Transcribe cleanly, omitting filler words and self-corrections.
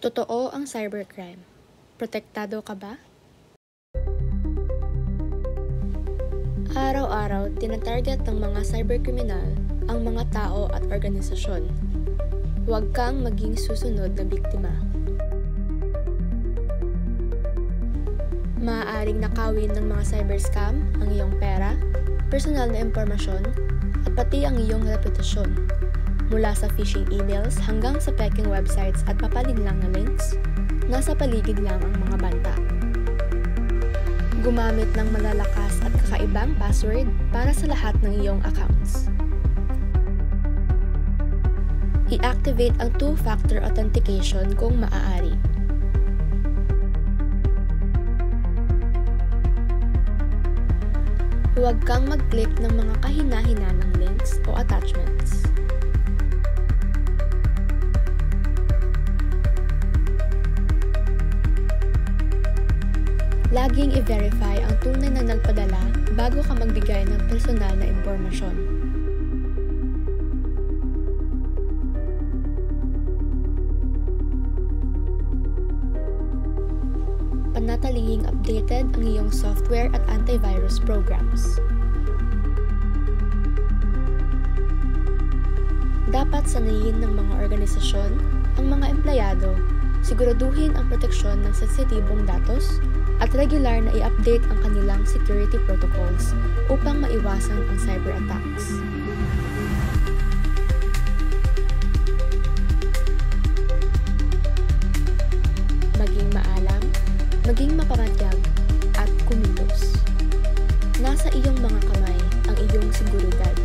Totoo ang cybercrime. Protektado ka ba? Araw-araw, tinatarget ng mga cyberkriminal ang mga tao at organisasyon. Huwag kang maging susunod na biktima. Maaaring nakawin ng mga cyberscam ang iyong pera, personal na impormasyon, at pati ang iyong reputasyon. Mula sa phishing emails hanggang sa peking websites at papalinlang na links, nasa paligid lang ang mga banta. Gumamit ng malalakas at kakaibang password para sa lahat ng iyong accounts. I-activate ang two-factor authentication kung maaari. Huwag kang mag-click ng mga kahina-hinanang links o attachments. Laging i-verify ang tunay na nagpadala bago ka magbigay ng personal na impormasyon. Panatilihing updated ang iyong software at antivirus programs. Dapat sanayin ng mga organisasyon ang mga empleyado, siguraduhin ang proteksyon ng sensitibong datos, at regular na i-update ang kanilang security protocols upang maiwasan ang cyber attacks. Maging maalam, maging mapangatyag, at kumilos. Nasa iyong mga kamay ang iyong seguridad.